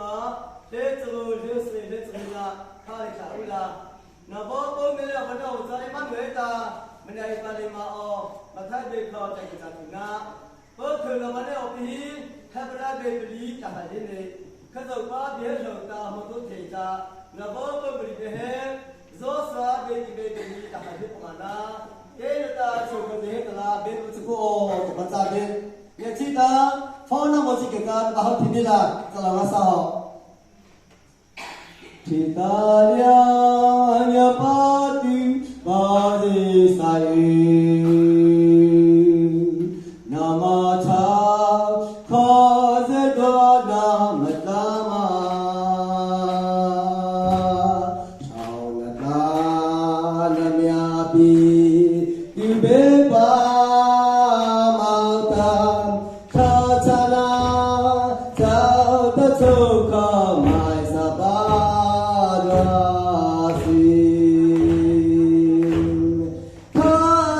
let's go, let's go, Kalika, Ula. Nabo, Mela, Vado, Salima, Menai Palima, Matabe, Takina. Both to the money of the have a baby, Tahadine, Kazopa, Yellow, Motota, Nabo, Bribehe, Zosa, baby, Tahadipana, Data, Chocolate, Baby to go, Matabe, Yachita, Fauna Mosica, Bahatinilla, Calavasa. Italia, Yapati, Badi Sai, Namata, Kazedona, Matama, Chaunata, Namiapi, Ibeba, Mauta, Katana, Tauta, my Sabah. Kazedona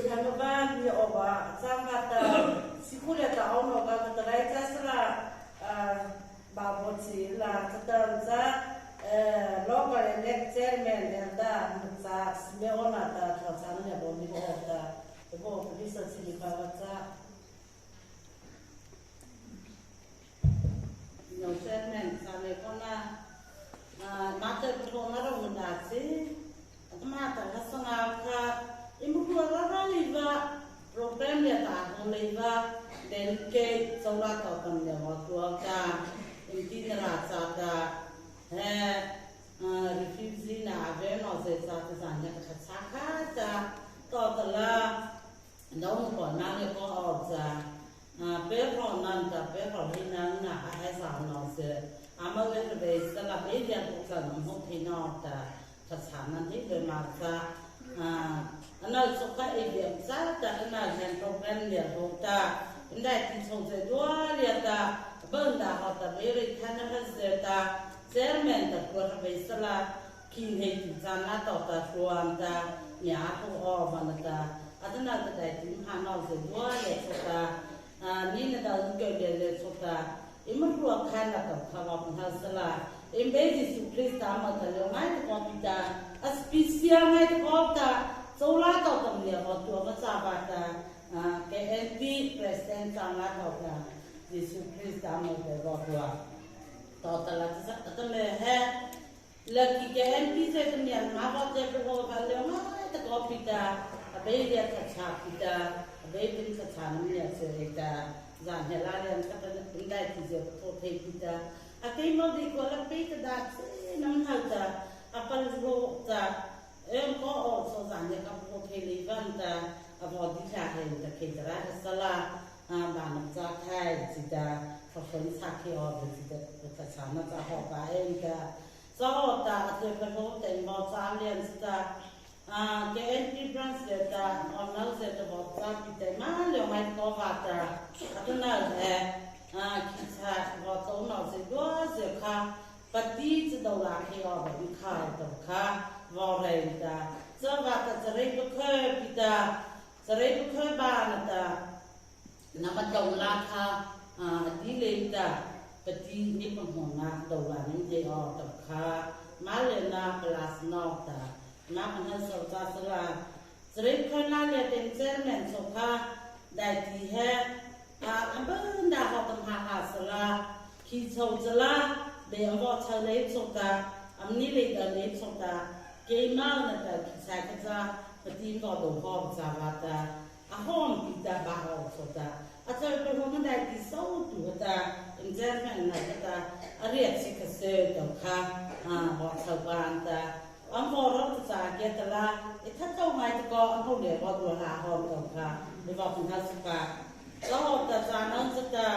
Hamban ni oba sangata sikule ta ono ga trai kasra baboti la tatanza local chairman da sa meona ta tsana bo ni ta bo polisa sili bawata no chairman sa le kona mate ko na ro na si mata la sanga ka imu rara liva program ya ta liva delicate saura ta kan ya waktu ka inti ngerasa ta refugee na ave no se sa ta sanya ka saka ta to tala ndau ko na le ko orza pe ko nan ta pe ko hina na ha sa no se amawe be sala be ya ko sa no ho hina ta ta sana ni le ma sa anal soka ebem sa ta na gen program ya ho ta ndai ti so se dua ya ta benda ha ta be ri kana ha se ta chairman ta ko be sala kin he ti sana ta ta ruan ta nya ko o ban ta adana ta dai ti ha na se dua ya so ta ni na da ko de le so ta imu ru kana ta kha wa ha sala embedi su krista ma ta le mai ko pita aspisia mai ko ta sola ta ta le ho tu ma sa ba ta KNP president ta la ta Yesu krista ma ta ro ta ta la ta le he la ki KNP se ta mi ma ba te ko ba le mai ta ko pita abe dia ta cha pita abe bin ta cha na mi se ta zan he la le ta ta ndai ti je ko te pita Akai mau di kuala pita dak nang halta apal ro ta ko o so zanya ka ko theli van ta abo di cha he ta ke tra sala ba na cha thai chi ta ko khon sa ke o di ta ta sa na ta ho ba en ta so ta te pa ho te mo sa lien ta ke entry branch ta on now se ta bo sa ki te ma le mai ko va ta atuna he kita waktu nak sedua sekha pati sedola kira bagi kai terka warai ta sebab serai bukan kita serai bukan ban ta nama dola ka dile ta pati ni penghona dola ni dia terka malena kelas nok ta nak hendak serta serta serai bukan lagi tension soka dari dia ambil dah hot ha sala ki chou sala be ambo chau le chota amni le da le chota ke ma na ta ki sa ka sa pati ko do ho sa ba ta a hom ki ta ba ho chota a cha pe ho na dai ki so tu ta in german na ta a ri si ka se to kha ho chau ban ta ambo ro ta ke ta la e tha to mai ta ko ambo le ho do la ho to kha be ba kun ha sa ka Kalau tak sana kita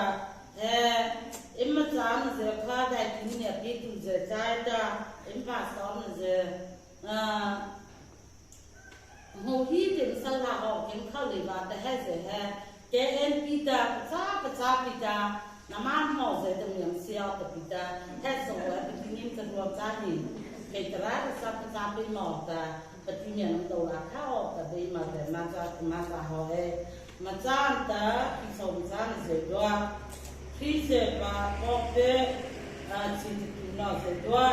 imma sana je kada kini api tu je caida imma sana je hohi dem salah ho kem kau leva ta hai je hai KNP ta pita nama ho je dem yang sia ta pita hai so hai pingin kedua kali ketra sa pi mo ta pati yang to la kau ta be ma de masa ho Macam ta kisah macam sedua, kisah apa pe cinta tuna sedua,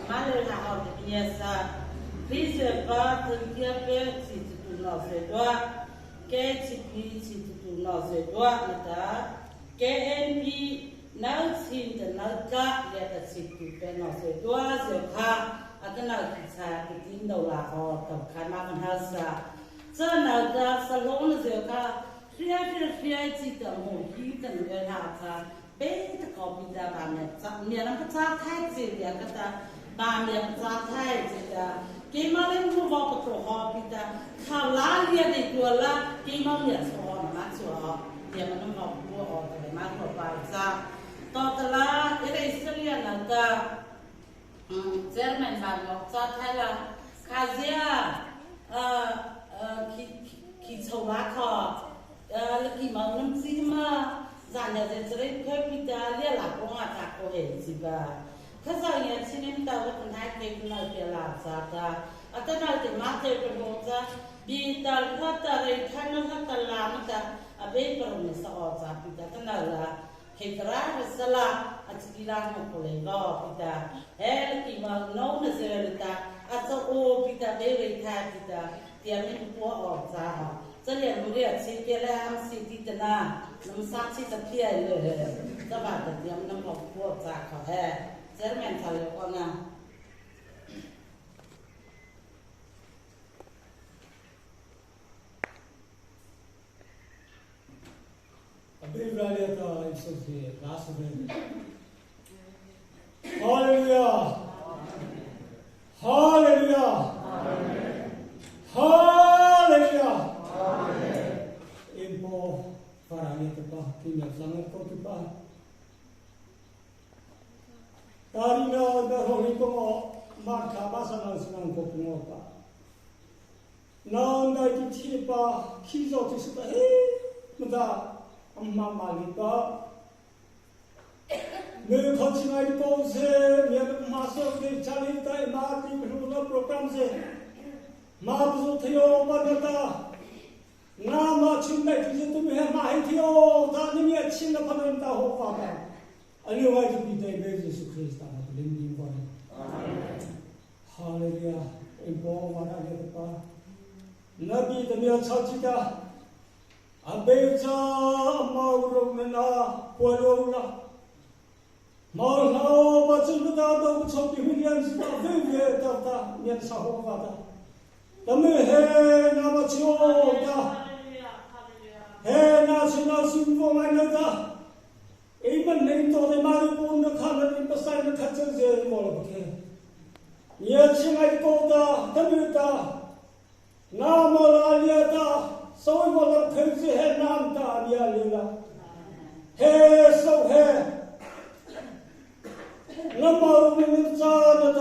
malah nak awak biasa. Kisah apa terkia pe cinta tuna sedua, ke cinta tuna sedua kita, KNP nak cinta nak lihat cinta tuna sedua seha, ada nak kisah ketinggal lah awak terkan makan hasa. 这那个是弄的这个，飞机的模拟的那个啥，别的搞不得吧？面那个炸太子的，个的，把面炸太子的，给嘛嘞不往不做好比的，靠哪里的多了，给嘛面做好嘛做好，也嘛能好不好的嘛做白炸，到的啦，一个以色列那个，这门上了炸太了，卡子呀，ki chou la kho la ki ma nam si ma zan ya de zre phe pita le la ko ma ta ko he si ba kha sa ya chinem ta wa tan hai ke na ke la sa ta ata na te ma te ko Bita kata re kano kata lamata abe perlu seorang kita kenal Hekra resala atila mo kolego kita ima no na serita atso o kita deve ta kita tiamin po o sa jadi mulia si kela si titana nam saksi tapia le sabata tiam nam po sa ka jermen thale ona Hallelujah. Hallelujah. Hallelujah. Hallelujah. Impo parani tepa kinya sangat ko tepa. Karina daroni ko marka basana sanang ko pungota. Nanda kitipa kizo tisita muda amma malika मेरे खर्चिनाई तो से मेरे मास्टर के चालीता इमारती बिल्कुल प्रोग्राम से माबुजो थियो बनता ना माचुने किसी तुम्हें माही थियो दानी में अच्छी न बनता हो पाता अनिवार्य तो भी देवे यीशु क्रिस्ता ना लिंगी बने हालेलुया इनको वादा लेता नबी तमिया चाचिता अबेचा माउरो मना पोलोला Maulao bacin betapa ucap dihunian sudah vive tata niat sahabat. Tapi nama ciota, nasional simbo manada. Iman nem to de mari pun de khanan in pasai de khachen je mol bke. Niat singai kota tamita. Nama laliata soi mol khaje hai nam ta niya lila. He so he Lama rumit sana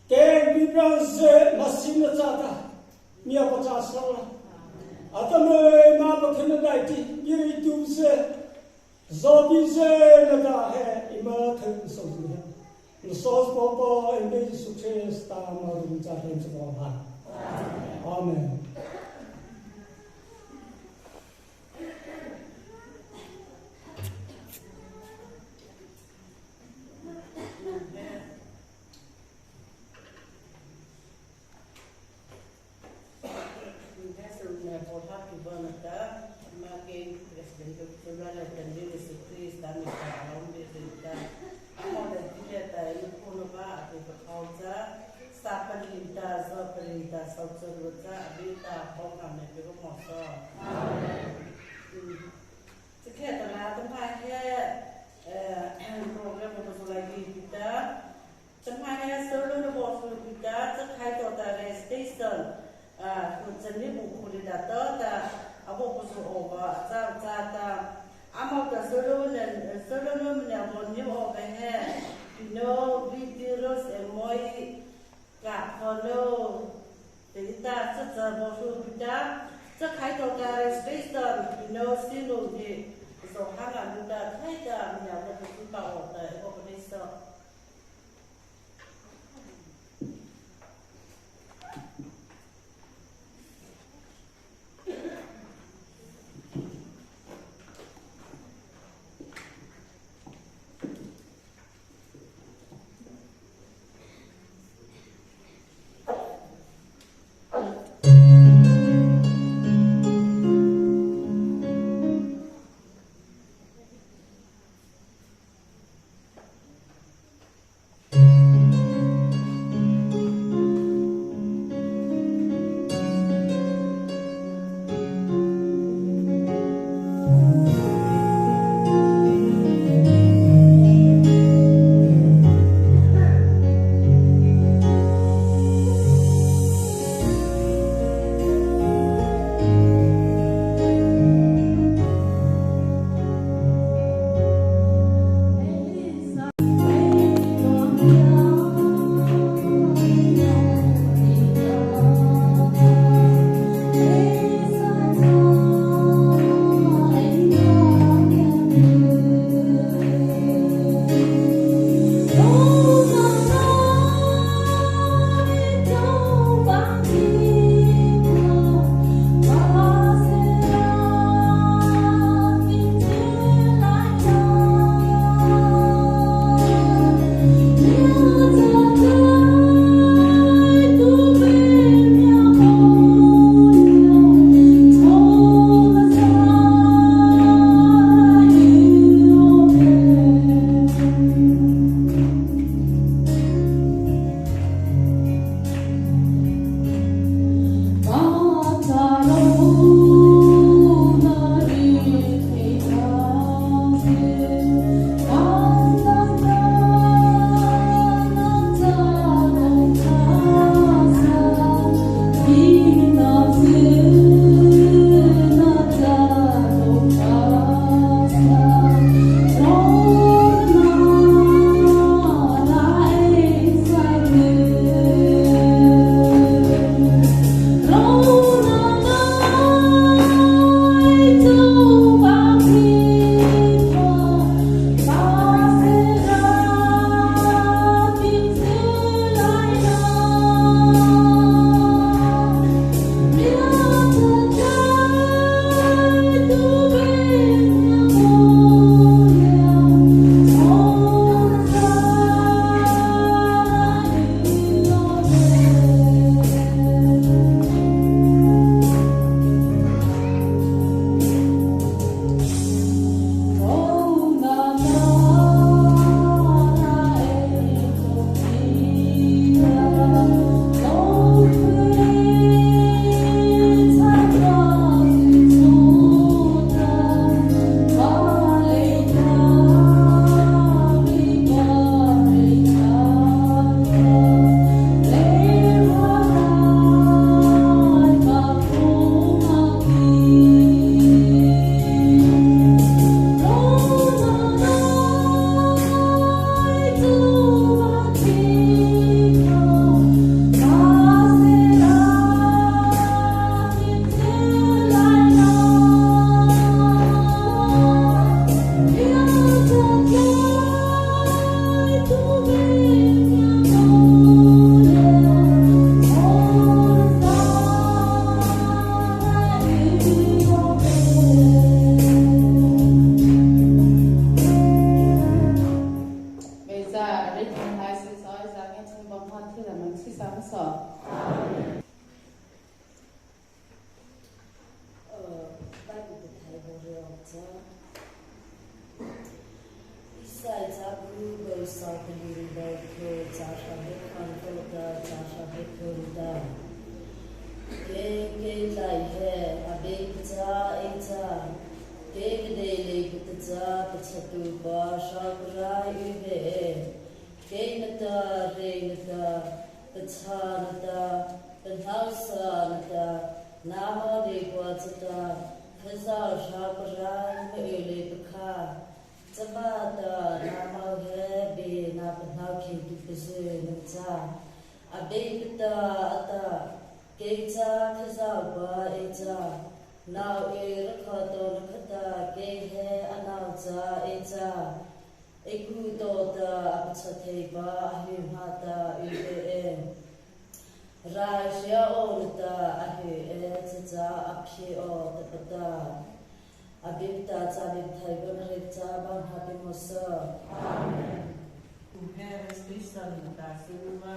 ke bidang se masin sana niya pachas sala atame ma bakhen daiti yiri tu se zobi se lada hai ima thang sobiya sos popo ende success ta ma rum cha hen so ba amen satupa shakra ibe Gainata Renata Patsanata Panhausanata Nama Degwatata Hazar Shakra Mele Baka Tabata Nama Hebe Napanaki Dupizinata Abekata Ata Gaita Kazaba Eta Now Irakato Nakata Gehe Anauta Eta Ekudota Apateba Ahimata Ube Raja Olta Ahi Etata Aphi O Tapata Abita Tabita Rita Banhabi Musa Amen. Uheres Christan Tasuma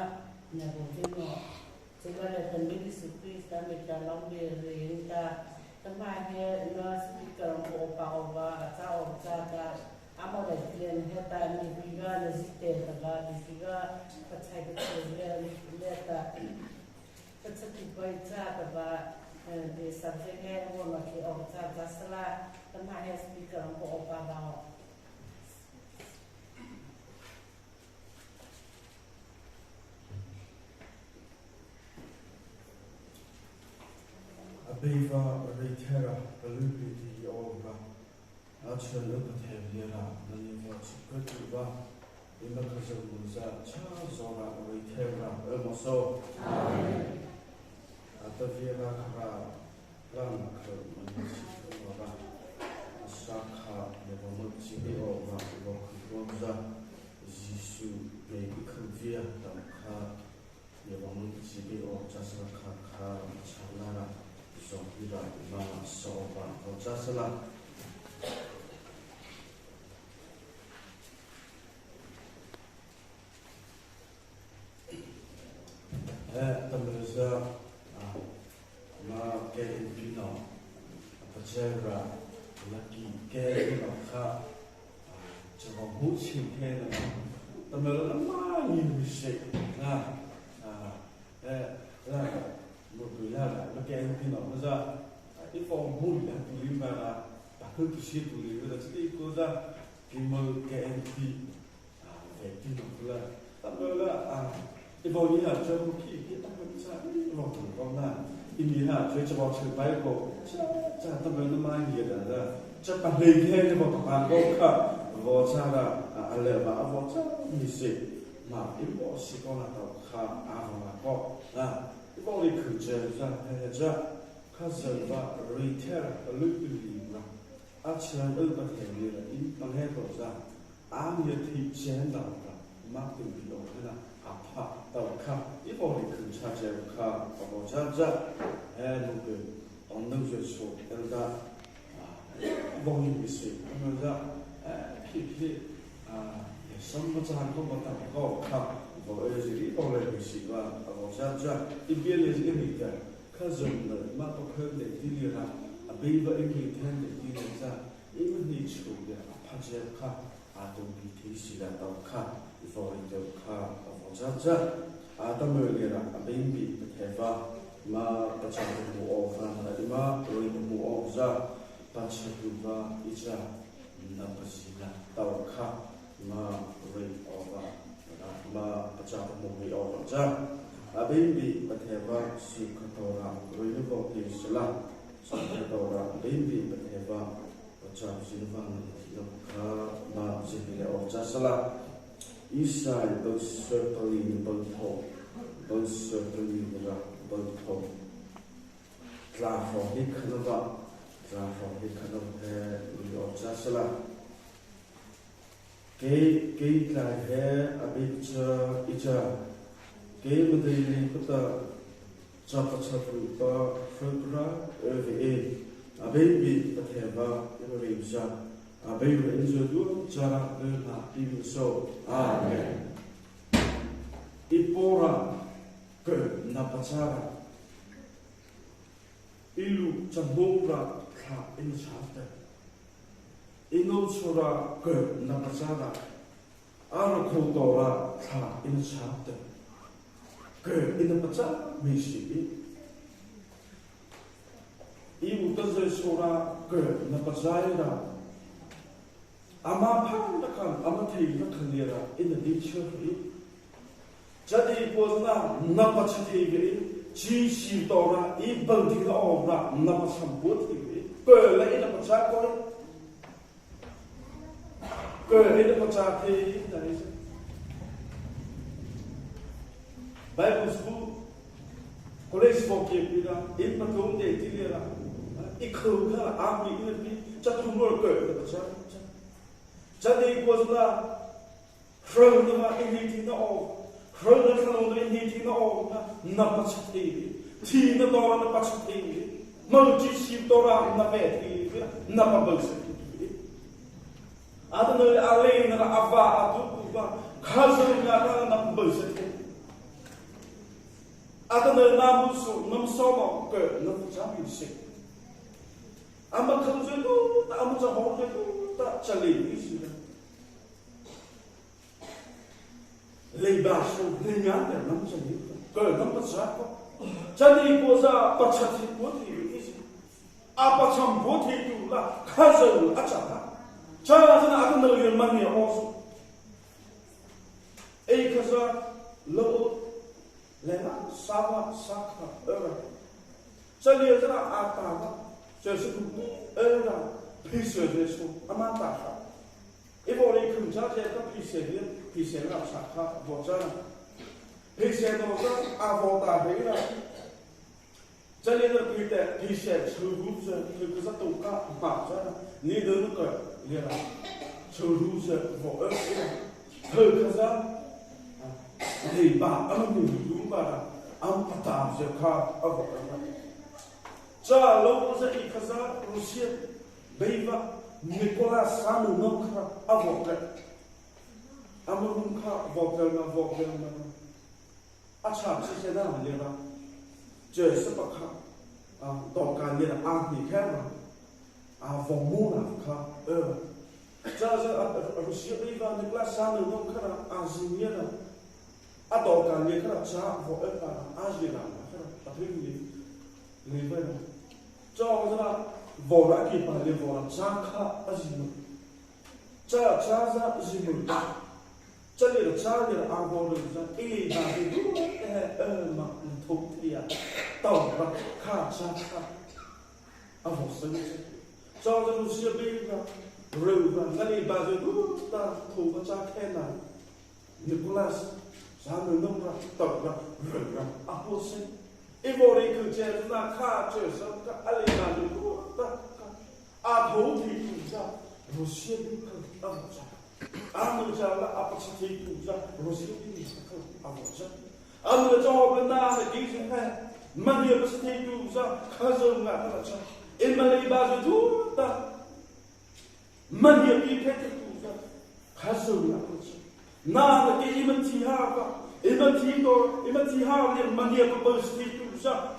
Nabovino Segala Tamil Sukrista Mita Lambi Rinta Tamahir Nas Pikam Opa Oba Tao Tata Amor Etienne Heta Niviga Nazite Taga Niviga Patay Leta Patati Baita Taba the subject head one of the Octa Sala Tamahir Speaker Opa Bao Abeva Retera, Alupiti Ova, Achelupatavira, Naniva Chikutuva, Imakazamuza, Chazora, Retera, Elmoso, Atavira Kara, Lanaka, Manishikova, Asaka, Nevamuchi Ova, Vokuza, Jishu, Baby Kuvia, Damka, Nevamuchi Ova, Jasaka, Chalara. So we are now so far for Jasala. Tamilza Ma Getting Pino, Pachera, Lucky Getting of Ka, Chavamuchi Ken, Tamil Ma, you shake. Look at anything of Maza. If I'm moving to live I put the ship to live with a sleep goes up, Gimel KNP, Vectin of blood. Tamala, if only have trouble keep it up inside, not to go now. In the heart, church about the Bible, Chatamana mind here, Japan head about the Bangoka, Votara, Aleva, Votara, you say, Ma, it was Sikona, Avama, if only could Jaja, Kazava, Reter, a little libra, Achan Elbatamira, in Manhekoza, I'm your teacher, Martin Bilona, Apa, Dawka, if only could charge a car of Jaja, and on the show, Elda, Bonnie Bissi, keep some of the car. Already Siva, Jaja, if you is in it, cousin, Marco Kirby, Dilia, a baby English tended Dilia, even needs to get a Pajaka, I don't be tasty that car before in the car of Jaja, Adam earlier, a baby, the Teva, Ma, Pachaku, or Fanadima, Ring Muoza, Pachakuva, Ija, Napasina, Tauka, Ma, Ring over. Ma Pachapa Mobi or Ja, a baby, but have a Sukatora, renewable Isla, Sukatora, baby, but have a Pachap Silvan, Ma Zipila or Jasala, East side, those certainly in both home, those certainly in both home. Clap for Hikanova, clap for Hikanova, or Jasala. Gay like hair, a picture, Ija. Gay with the Puta Chapa Fubra, a baby, but have a baby in Jara, even so. Amen. Ipora, good, Napachara. Ilu Chambura, in the chapter. Inosura Gur Napasada Arakodora Ka in the chapter. Gur in the Pata Mishi. Ibu Tazesura Gur Napasada Ama Pandakan, Amati, Nakanera, in the nature. Jadi Pozna, Napachati, Chishi Dora, Ibandi Ora, Napasambuti, Girl in a Pachaco, Girl in a Pachati, that is Bible school, college for Kipida, in Patum de Tilera, Ikuka, Army in the Chatumur girl, the Pachati. Jadi Pozna, from the Indian all, from the Indian all, Napachati, Tina Dora Pachati, Multi Dora Nabeti, Napabus. I don't know, Alain and Ava, cousin Numbers. I don't know, Namusu, Namsoma, girl, no championship. I'm a cousin, I'm a whole Charlie. Leibaso, Linyanda, Namsani, girl, number Sako. Jadi Poza, Pachati, what you is. Apacham, what you do, cousin, Achata. Charles and I don't know your money also. Akaza, Low, Lena, Sava, Saka, Era. Saliazra, Atava, Jesu, Era, Peace of this Amata. If only could judge a piece of Saka, Bozana. Peace of Avota Vera. Saliazra Peter, he said, two groups, Kukusatoka, Mazana, neither looker. To lose for us, Herkaza, Leba, Lumba, Ampatam, the car of Charlo was a Ikaza, Russia, Beva, Nicolas, Samu, Noka, Avoka, Amunka, Vogelma, Acham, Sisena, Lena, Jesapaka, Doka, Lena, Anti Camera. Avomona ka Jaza Rusiba Nicolas Sanu no Kara Aziniana Adoka Nekara Cha for Azina Patrimini Livena Jaza Voraki Palivora Zaka Azinu Chaza Zimu Chalil Charlie Avona Eva Elma Topia Tauba Ka Avosani So the Lucia Biga, Ruba, Nani Bazu, Tuba Chakena, Nicolas, Samu Numra, Dobra, Ruba, Apostle. If only could tell not catches of Alina, I told you to Lucia Biga, Amujala, Apostate to Lucia Biga, I'm the job and now the decent hand. Money of a state to cousin Matacha. In Malay Bazu, money of people to Cousin now the Imatihava, Imatihava, money of a bus to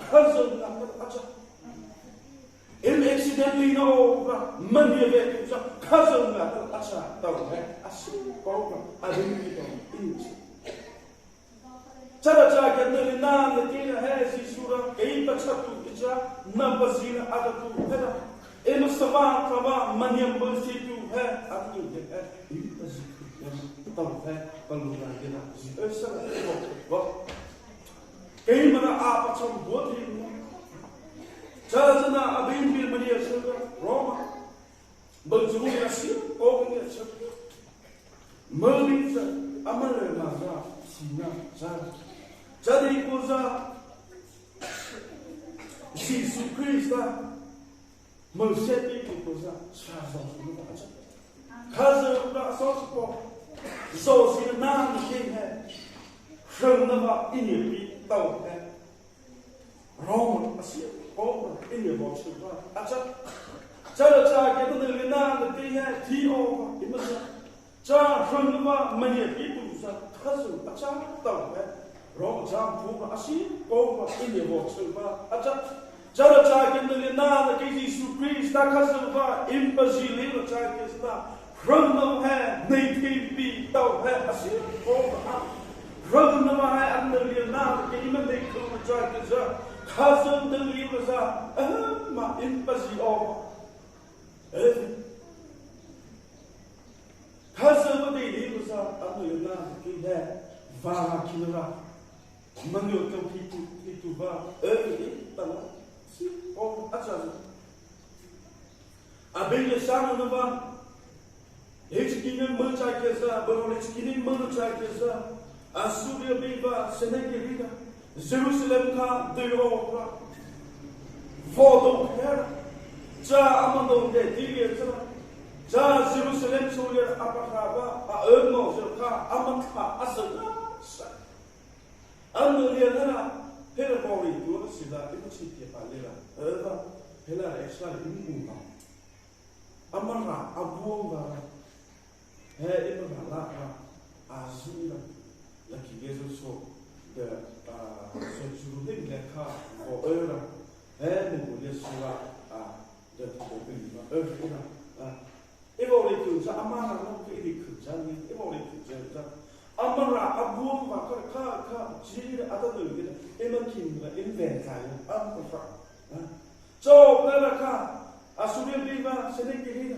Cousin in accidentally no money of it, Cousin Acha, I see, I didn't Charaja can now the dinner has his Sura, Pachatu, Nambazina, Adatu, Hera, Emustavan, Kava, Maniam Bursi to her, I think they had don't have Baluna dinner. What? Gamana Apacham, what him? Chazana, Abin Bilmania Silver, Roma, Balzuria Sil, Open it. Merlins, Amara Maza, Sina, Zara. Jadi Poza. Jesus Christ, Moshe people, cousin of Sospo, so see the man king head, from the Indian people, Roman, in your box. Characha, get the Lina, the day had tea over, Char from the many people, cousin, a child, Roma Jam Puma Ashi, over in your box. Characha in the Lina, the Jesus Christ, Takasova, Impazili, Chakista, from the hand, native beat, thou had a ship, over from the hand, and the Lina, the even they could try to cousin the Limaza, my Impazi over. 가서 어디 리고서 아무 연나 그게 와 키노라 만요 좀 피투 봐 어디 있다나 아자 아벨레 사는 봐 에치기는 뭐 찾겠어 버로 에치기는 뭐 찾겠어 아수리아 비바 세네게리다 제루살렘 가 들어오라 포도 해라 자 아만도데 디리에서 자 제루살렘 소리를 아빠가봐 얼마서가 아만카 아서가 안노리아나 페르보리 두어시다 이거치게 발레라 어바 헬라 엑스라 인군가 아마라 아부오가 해 이거라 아수리라 라키게소소 데 소주르데 레카 오어라 해 무고레스라 데 도비마 어르나 이번에 그자 아마라는 그 일이 그자니 이번에 그자 아마라 아부오 마카카 지리를 아다들게 에만킨가 인벤타요 아프라 저 베라카 아수리아 비바 세네게리나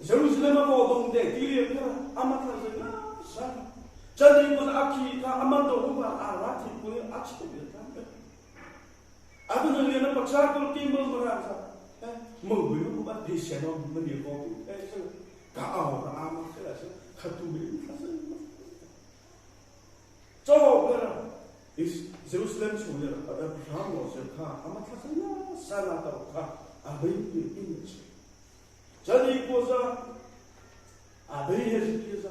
제루살렘 모동데 디리에카 아마타즈나 사 자디고 아키가 아만도 호바 아라티 고에 아치고베타 아드는 얘는 박사들 팀을 mừng với bạn thì sẽ nó mình điều có cái cả ảo cả am cái là khát tu mình phát sinh cho cái là Jerusalem xuống rồi ở Phàm nó sẽ khá am phát sinh nó sao là tao khá bây giờ in cho đi qua ra bây giờ thì ra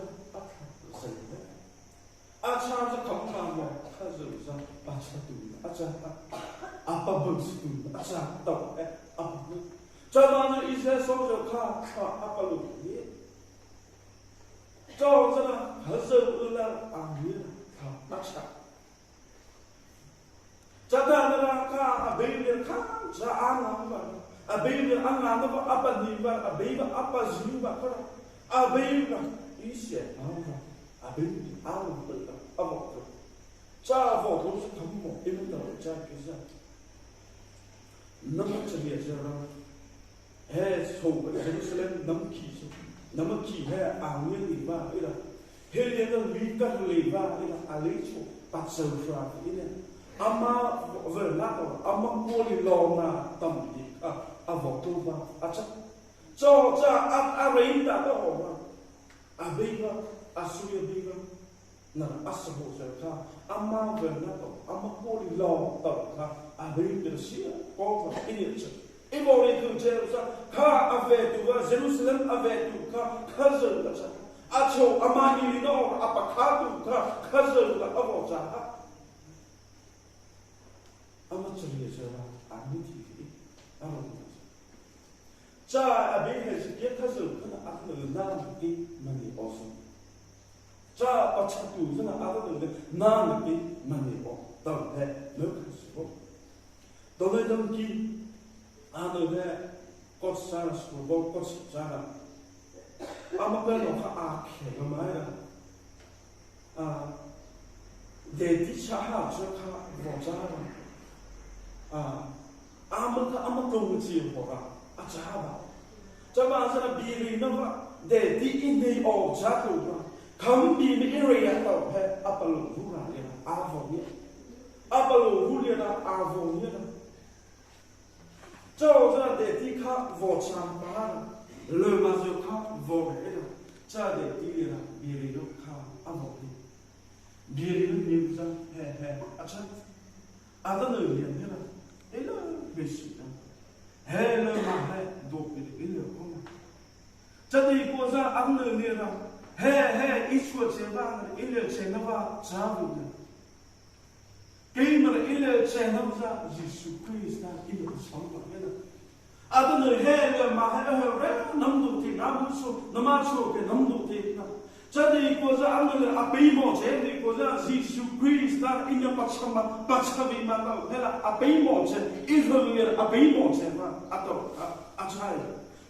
sao đấy cha sẽ không làm mà cha rồi ra cha tu cha apa begitu cha tao 자만은 이제 소저카 아빠로니 저저나 가서 올라 아니야 맞다 자다나 카 아베일 카 자아나 아베일 안나도 아빠니바 아베이바 아빠 지우바 그라 아베일가 이제 아베일 아우르다 아먹고 자고 도스 담모 이런다 자기자 너무 재미있어 है सो जेरूसलम नमकी है आंगे लिबा इला हेले न लिका लिबा इला आलेचो पासौफ्रा इला अमा वेला अमा कोली लोना तमदी avotova acha cho cha areinda to hoba abiba asuya biba na asabo serka amma vela to amma koli lo to ka abiba sia ko inicha Ibori tu Jerusalem, ka avetu va Jerusalem avetu ka kazal la cha. Acho amani no apakadu ka kazal la avoja. Amachari jara amiti amati. Cha abe he ye kazal kana akna na ki mani oso. Cha pachatu zana akna na ki mani o. Tam he no kaso. Dole dam ki 아너네 꽃사라 스쿠버 꽃사라 아마벨로 아케 마마야 데디샤하 저카 보자라 아마동지 보가 아자바 자바사라 비리노가 데디 인데 오자토가 감비미 에리아도 해 아팔로 후라야 아보니 아팔로 후리나 아보니 cho ra để thi khắc võ trang ba lời mà rồi khắc võ để đó cha để đi là bì lúc khắc ăn võ đi bì lúc nhiều ra hè achá đó lời liền thế là đấy là về sự đó hè lời mà hè đột bị cái lời không cha đi qua ra ăn lời liền là hè ít chuột chế ba cái lời chế nó vào cha được cái mà cái lời chế nó ra Jesus Christ cái lời sống của cái 아들을 해야 마해를 남도티 나무소 나마소게 남도티 자네 이거자 안을 아베이모 제네 이거자 예수 그리스도 인연 박참마 박참이만 해라 아베이모 제 이스라엘 아베이모 제마 아또 아차이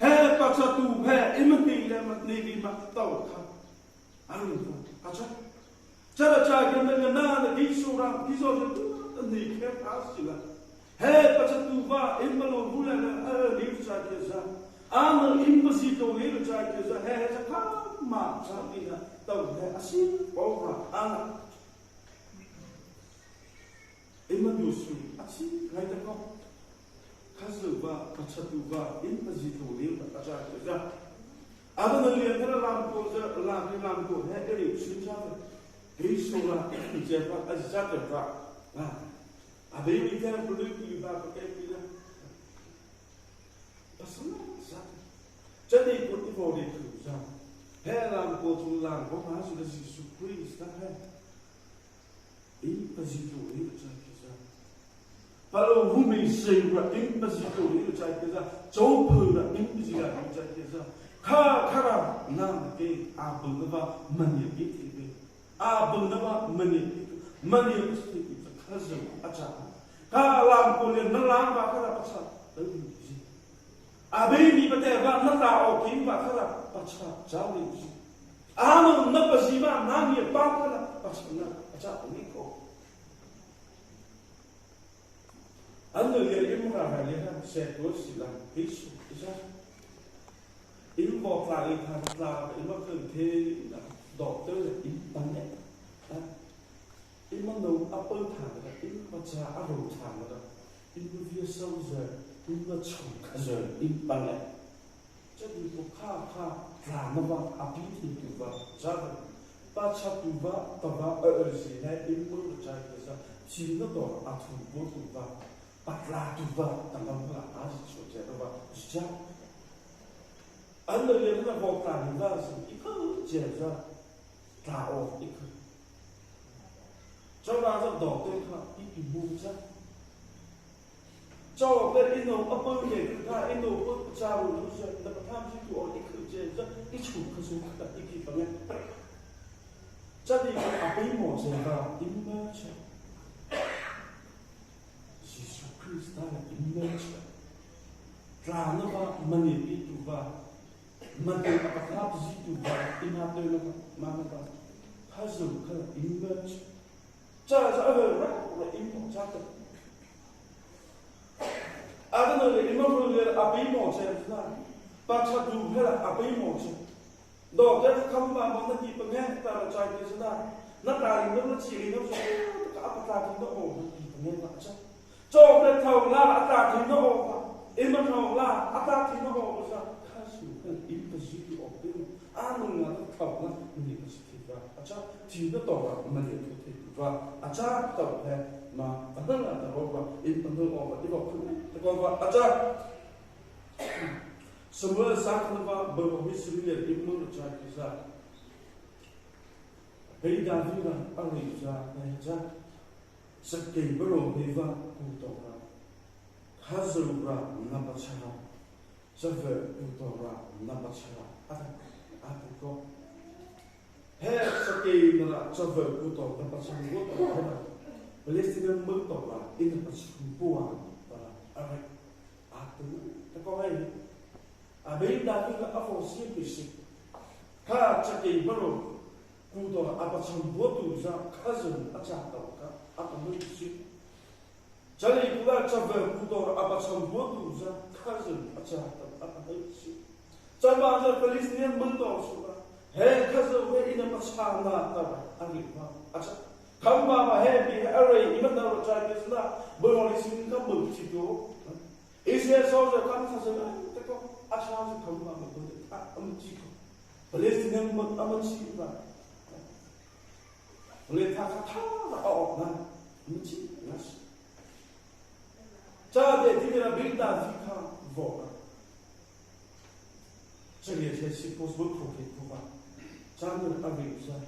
해 박차투 해 이문티레만 네비마 또 아니고 아차 자라 자견들 나는 이소랑 이소도 네케 아시라 Hey, pachatuva, imbalo hula na liu cha kesa. Amal imbasito liu cha kesa. Hey, cha ma Sabina, don't have a sin over Anna. Emmanuel, a sin like a cop. Kazuba, Pachatuba, Imposito, Ajaza. Other than the other Lampo, had any Shinjava, Gisola, Java, as Zataka. A baby can produce you back again. But some Jenny put the body to Zam. Hair Lampo to Lam, what has this is supreme stuff? Imposito, Follow who may say what impossible which I guess so put impossible which I guess Kara Nam gave Abunava money Abunava money of the cousin Acha Kalam Poli Nalam Bakara A baby but there was not or King Bakara Pacha Jali Anu Napasiva Nami Bakara Pachana Acha Nico Under the Imra said to Silam, peace is that Imbo Fly have cloud, Immocal doctor in Banet. Immo upper Canada, Immacha Aro Canada, Immovia Soldier, Immacha in Banet. Jadi Buka, Ranava, Abiti Duva, Java, Bachapuva, Tava, Ursi, Immo Jagasa, Chinador, Atu Botuva. Patla tuva, tambah as Java, Java. Under the other vocal invasion, equal Java, Tao, equal. Java, doctor, he moves up. Java, very no upper gate, I know what Java loser, the times you all equal Java, each who consume the equivalent. Jadi, a bit more Java, emerge. Start immense. Tranova money to buy. Money perhaps to buy in other Mamma. Puzzle immense. Charles other important. I don't know the immortal abimo says that. But what do her abimo? Though there's come on the people again that are Chinese now. Not that I never see no appetite in the old people. So the Tawla attack in the over, Imanola attack in the over, Castle, impossible of them. I know not the Tawla, University, a chat, Tina Dora, Many to take a chat of her, Ma, another over, in the over, the over, a chat. Somewhere Sakova, but mystery and immunity is that. Hey, Davina, Ariza, Sakay Bro, Neva, Putora, Hazura, Nabachara, Saver, Putora, Nabachara, Apico. Hair Sakay, Saver, Putor, Nabachara, Palestinian Mutora, in the Pachua, the Kohen. I made that in the Afro Simplicity. Ka Sakay Bro, Putor, Apacham Botuza, cousin, a chapter. Apa mesti? Jadi pula cabar putor apa sambut tu cousin aja apa mesti? Cabar aja Palestinian bentor suka. Hey cousin we ina pasana tahu angin aja. Kamu apa hey bi array iman tahu Chinese na boleh sini kamu begitu. Israel soldier kamu sahaja teko aja kamu apa boleh amci. Palestinian amci apa? Boleh tak oh nah, mesti nas. Jadi tidak beda jika voka. Jadi saya suppose berprofit kuba. Jangan ambil saya.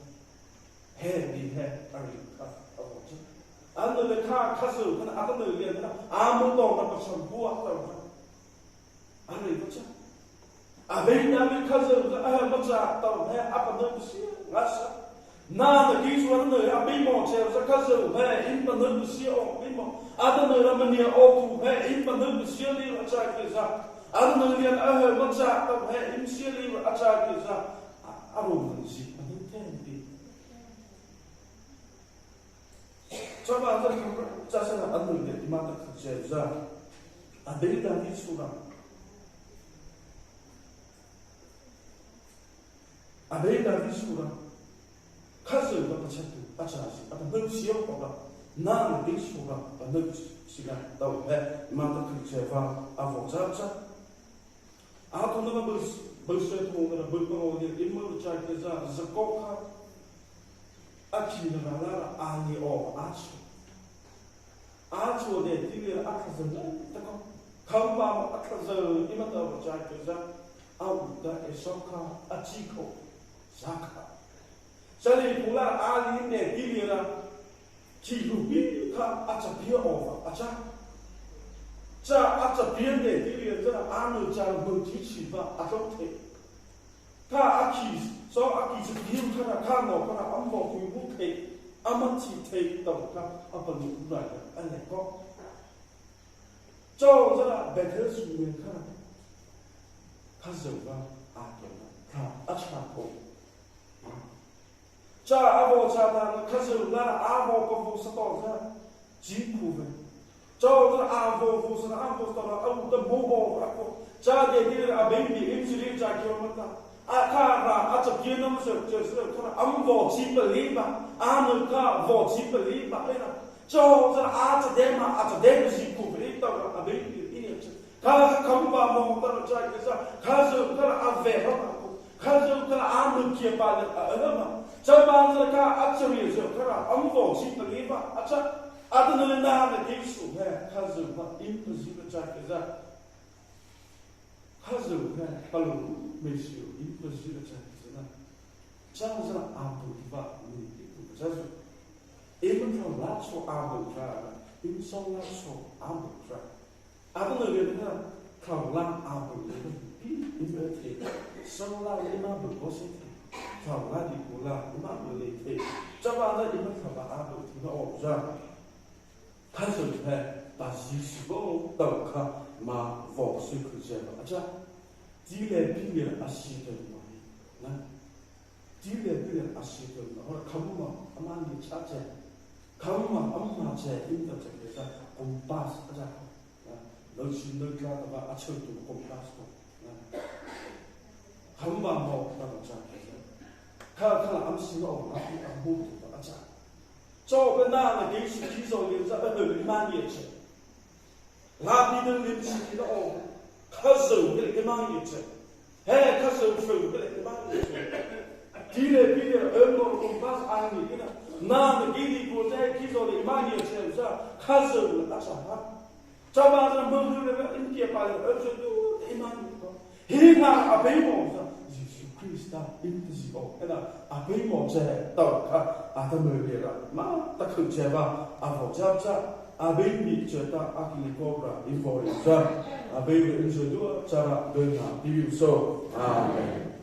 Di ambil apa? Anda lekar kasul kan apa melihat kan? Amun dong apa sembuh atau ambil baca. Ambil kasul baca atau apa nanti nasa. Na the geese were no, a bimo, a cousin, in the Nubusia or Bimo. I don't know how many or two, in the Nubusia, a child is up. I don't know what's up of her, in Silly, a child is up. I don't see, I don't tell you. So I just another get mother says, I believe that is so. 아베이다 비수라 카스 바 차트 아차시 아타 널시오 거가 나는 비수가 널 시간 또해 마다 그체바 아보자자 아토나가 벌써 통으로 벌거오게 임무를 짜게자 자코카 아키나라라 아니오 아초데 디게 아카즈는 tako kamba akazo imata bajaja auda esoka achiko zaka sali pula ali ne dilira chirubi ka achapia ova acha cha achapia ne dilira anu cha muji chiba atote ka aki so aki chibiu kana kano kana ambo kuibuke amati te tawka apalu raya aleko cho ra better suwe ka kazuba atona ka achako cha abo cha da kazuba abo ko so to sa jikuve cho ra abo ko so abo to ra abu da bobo ako cha de dir abendi imsiri cha kilomata akara achapie no so kana ambo chipaliba anuka vo chipaliba ena cho ra acha dema jikuve to ra abendi ini ka kamba mo ta cha kesa kazu kana ave ha kazu kana anu kia pa ama cha ba ka achari so kana ambo chipaliba acha adunu na na disu he kazu ba impossible cha kesa kazu he palu Mesio, impossível de dizer. Já usa abo que vai no já ele não lá só abo já, ele só lá só abo já. Abo não é nada, calma lá abo ele só lá ele não abo você calma lá de lá ele não abo ele já vai lá ele não calma abo não já. Caso é basíssimo, então cá mas você que já já Dile bile asito mari, na. Dile bile asito mari. Ora kamuma amani chache, kamuma amma che inda chekesa kompas aja. Na, losi nukla ba achotu kompas ko. Na. Kamuma mo ta chekesa. Kala amsino na ambu ta aja. So bena na geisi kiso yinsa ba de mani che. La bi de limsi no Kazu gele kemangi che, he kazu fu gele kemangi che. Dile bile ömür kumpas angi ina, na gili kote kizo le kemangi che sa kazu la sa. Chaba na mungu le india pa le ömür du kemangi ko. Hina abemo sa Jesus Christ intizio, ena abemo che to ka atamurira ma takujeba avojaja. Abim cerita akili kobra influenza. Abim introduce cara dengan review so. Amen.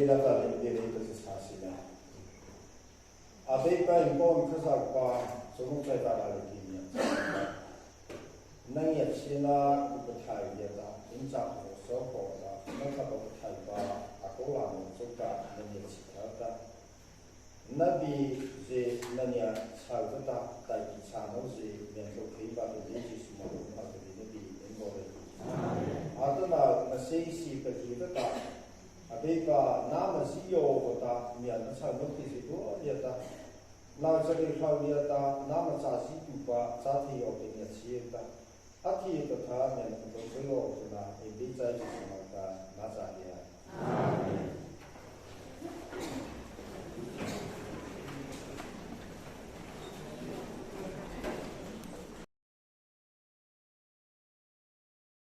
la ta le de le ta sa si la a be pa in bon ka sa pa so mo ta ta la le ki ni nang ya chi la ku pa thai ya ta in cha ko so ko ta na ka pa thai pa a ko la mo so ka na ni chi ta ta na bi je na nya cha ta ta ta ki cha no je men so ki ba de ji su mo ma de ni bi in bo le a ta na na se si pa ki ta Abeka nama siyo kota mian sa noti situ dia ta na jadi kau dia ta nama sa situ pa sa thi yo ke ni chi ta athi ta tha ne to so lo na e bi chai chi ma ta na sa dia